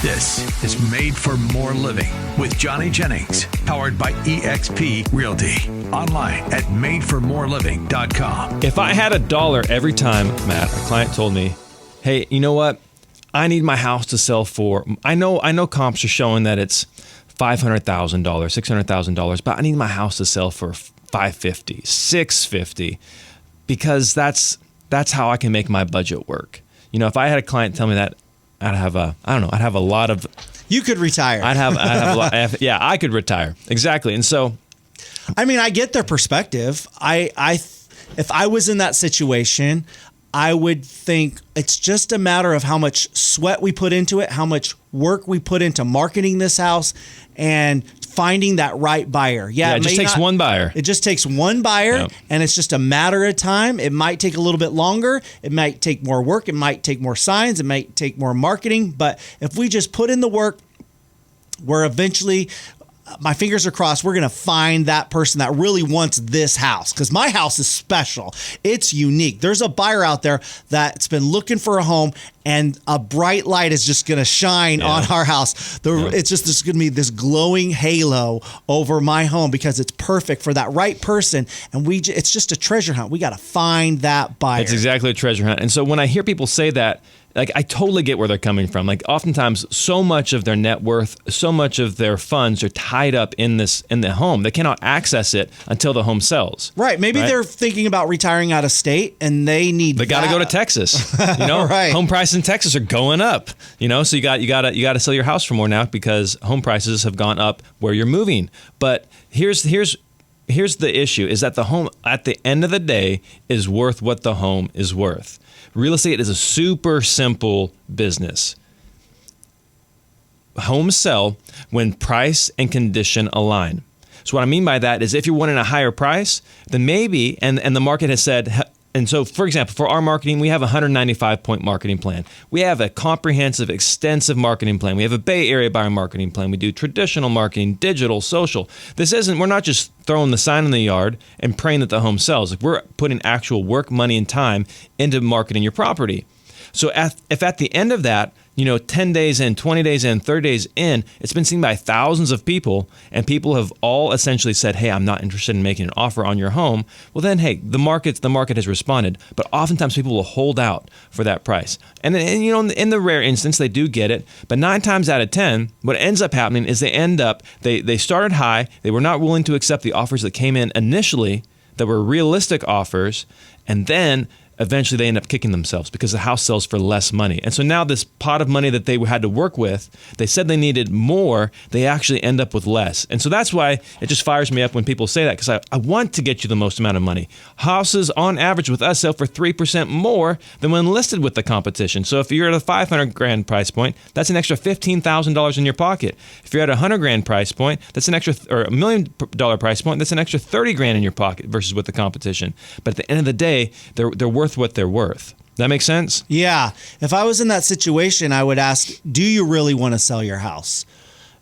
This is Made for More Living with Johnny Jennings, powered by eXp Realty. Online at madeformoreliving.com. If I had $1 every time, Matt, a client told me, hey, you know what? I need my house to sell for, I know comps are showing that it's $500,000, $600,000, but I need my house to sell for $550,000, $650,000, because that's how I can make my budget work. You know, if I had a client tell me that, I'd have a lot of. You could retire. I'd have a lot. Yeah, I could retire. Exactly. And so, I mean, I get their perspective. If I was in that situation, I would think it's just a matter of how much sweat we put into it, how much work we put into marketing this house, and finding that right buyer. Yeah, it just takes one buyer. It just takes one buyer, yep. And it's just a matter of time. It might take a little bit longer. It might take more work. It might take more signs. It might take more marketing. But if we just put in the work, we're eventually, my fingers are crossed, we're going to find that person that really wants this house, because my house is special. It's unique. There's a buyer out there that's been looking for a home, and a bright light is just going to shine on our house. It's just there's going to be this glowing halo over my home because it's perfect for that right person. And it's just a treasure hunt. We got to find that buyer. It's exactly a treasure hunt. And so when I hear people say that, like, I totally get where they're coming from. Like, oftentimes, so much of their net worth, so much of their funds are tied up in the home. They cannot access it until the home sells. Right. Maybe they're thinking about retiring out of state, and they got to go to Texas. You know, right. Home prices in Texas are going up. You know, so you got to sell your house for more now because home prices have gone up where you're moving. But here's the issue: is that the home at the end of the day is worth what the home is worth. Real estate is a super simple business. Homes sell when price and condition align. So what I mean by that is if you're wanting a higher price, then maybe, and the market has said, and so for example, for our marketing, we have a 195-point marketing plan. We have a comprehensive, extensive marketing plan. We have a Bay Area buyer marketing plan. We do traditional marketing, digital, social. We're not just throwing the sign in the yard and praying that the home sells. Like, we're putting actual work, money, and time into marketing your property. So if at the end of that, 10 days in, 20 days in, 30 days in, it's been seen by thousands of people, and people have all essentially said, hey, I'm not interested in making an offer on your home. Well, then, hey, the market has responded. But oftentimes people will hold out for that price. And in the rare instance, they do get it. But 9 times out of 10, what ends up happening is they started high. They were not willing to accept the offers that came in initially that were realistic offers. And then eventually they end up kicking themselves because the house sells for less money. And so now this pot of money that they had to work with, they said they needed more, they actually end up with less. And so that's why it just fires me up when people say that, because I want to get you the most amount of money. Houses on average with us sell for 3% more than when listed with the competition. So if you're at a $500,000 price point, that's an extra $15,000 in your pocket. If you're at a $100,000 price point, that's an extra, or $1 million price point, that's an extra $30,000 in your pocket versus with the competition. But at the end of the day, they're worth what they're worth. That makes sense? Yeah. If I was in that situation, I would ask, do you really want to sell your house?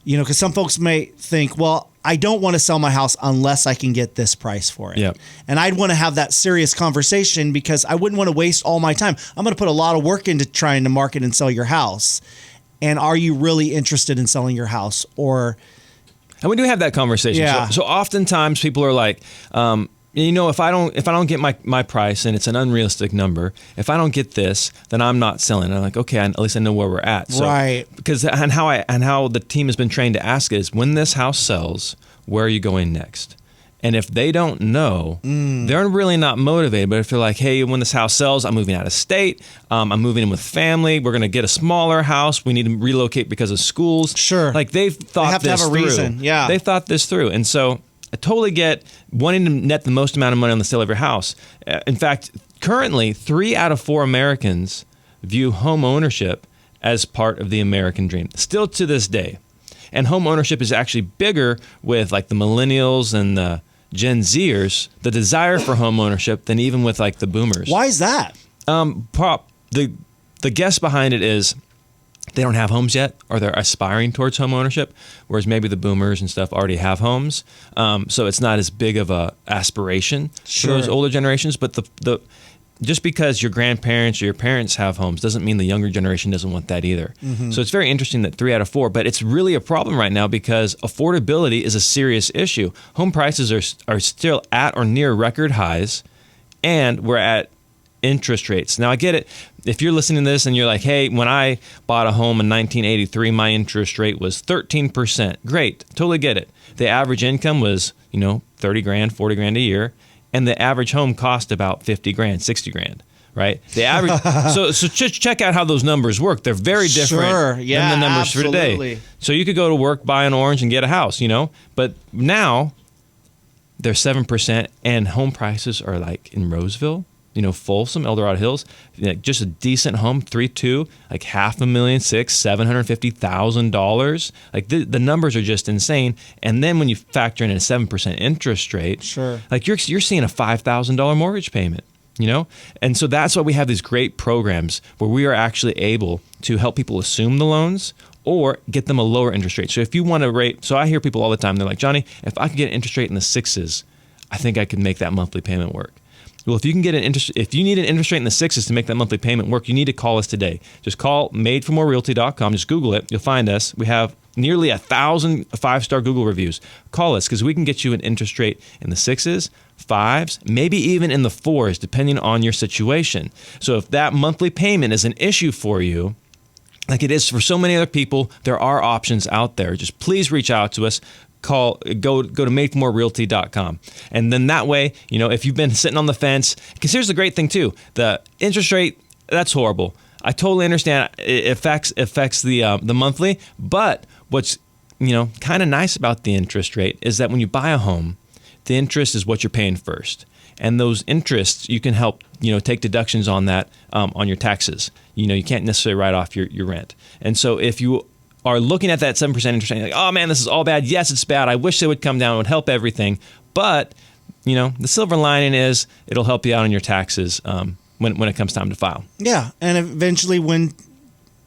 Because some folks may think, well, I don't want to sell my house unless I can get this price for it. Yep. And I'd want to have that serious conversation because I wouldn't want to waste all my time. I'm going to put a lot of work into trying to market and sell your house. And are you really interested in selling your house? And we do have that conversation. Yeah. So oftentimes people are like, if I don't get my price and it's an unrealistic number, if I don't get this, then I'm not selling. And I'm like, okay, at least I know where we're at. So, right. Because how the team has been trained to ask is, when this house sells, where are you going next? And if they don't know, they're really not motivated. But if they're like, hey, when this house sells, I'm moving out of state, I'm moving in with family, we're going to get a smaller house, we need to relocate because of schools. Sure. Like they've thought they have this to have a through. reason. Yeah. They've thought this through. And so I totally get wanting to net the most amount of money on the sale of your house. In fact, currently, 3 out of 4 Americans view home ownership as part of the American dream, still to this day. And home ownership is actually bigger with like the millennials and the Gen Zers, the desire for home ownership, than even with like the boomers. Why is that? The guess behind it is they don't have homes yet, or they're aspiring towards home ownership, whereas maybe the boomers and stuff already have homes. So it's not as big of a aspiration for those older generations. But just because your grandparents or your parents have homes doesn't mean the younger generation doesn't want that either. So it's very interesting that 3 out of 4, but it's really a problem right now because affordability is a serious issue. Home prices are still at or near record highs, and we're at interest rates. Now, I get it. If you're listening to this and you're like, hey, when I bought a home in 1983, my interest rate was 13%. Great. Totally get it. The average income was, 30 grand, 40 grand a year. And the average home cost about 50 grand, 60 grand, right? The average. so just check out how those numbers work. They're very different than the numbers for today. So you could go to work, buy an orange, and get a house, But now they're 7%, and home prices are like in Roseville, Folsom, El Dorado Hills, just a decent home, 3.2, like $500,000, $750,000. Like the numbers are just insane. And then when you factor in a 7% interest rate, like you're seeing a $5,000 mortgage payment, And so that's why we have these great programs where we are actually able to help people assume the loans or get them a lower interest rate. So if you want a rate, so I hear people all the time, they're like, Johnny, if I could get an interest rate in the 6s, I think I could make that monthly payment work. Well, if you need an interest rate in the 6s to make that monthly payment work, you need to call us today. Just call madeformorerealty.com. Just Google it. You'll find us. We have nearly 1,000 5-star Google reviews. Call us because we can get you an interest rate in the 6s, 5s, maybe even in the 4s, depending on your situation. So if that monthly payment is an issue for you, like it is for so many other people, there are options out there. Just please reach out to us. Go to madeformorerealty.com. And then that way, if you've been sitting on the fence, because here's the great thing too, the interest rate, that's horrible. I totally understand it affects the monthly, but what's, kind of nice about the interest rate is that when you buy a home, the interest is what you're paying first. And those interests, you can help, take deductions on that on your taxes. You can't necessarily write off your rent. And so if you are looking at that 7% interest rate, like, oh man, this is all bad. Yes, it's bad. I wish they would come down. It would help everything. But, the silver lining is it'll help you out on your taxes when it comes time to file. Yeah, and eventually when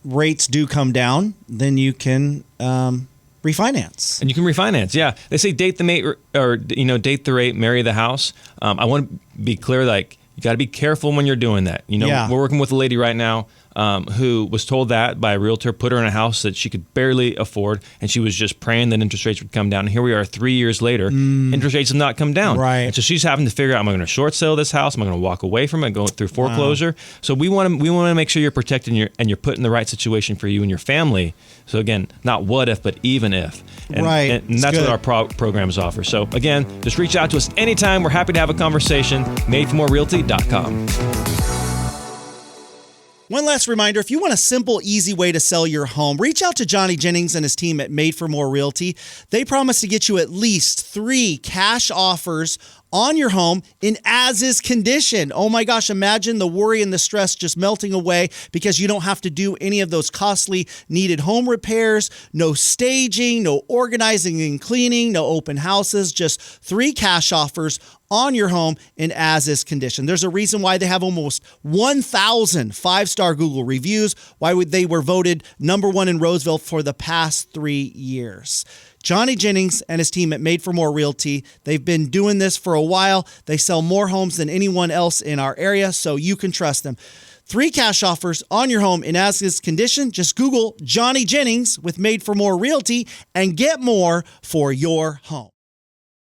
rates do come down, then you can refinance. And you can refinance, yeah. They say date the mate or date the rate, marry the house. I want to be clear, like, you got to be careful when you're doing that. We're working with a lady right now who was told that by a realtor, put her in a house that she could barely afford, and she was just praying that interest rates would come down. And here we are 3 years later, interest rates have not come down. Right. And so she's having to figure out, am I going to short sale this house? Am I going to walk away from it, go through foreclosure? Wow. So we want to make sure you're protected and you're put in the right situation for you and your family. So again, not what if, but even if. And, right. And that's what our programs offer. So again, just reach out to us anytime. We're happy to have a conversation. MadeForMoreRealty.com. One last reminder, if you want a simple, easy way to sell your home, reach out to Johnny Jennings and his team at Made for More Realty. They promise to get you at least 3 cash offers on your home in as-is condition. Oh my gosh, imagine the worry and the stress just melting away because you don't have to do any of those costly needed home repairs, no staging, no organizing and cleaning, no open houses, just 3 cash offers on your home in as-is condition. There's a reason why they have almost 1,000 5-star Google reviews, why they were voted #1 in Roseville for the past 3 years. Johnny Jennings and his team at Made for More Realty, they've been doing this for a while. They sell more homes than anyone else in our area, so you can trust them. 3 cash offers on your home in as-is condition. Just Google Johnny Jennings with Made for More Realty and get more for your home.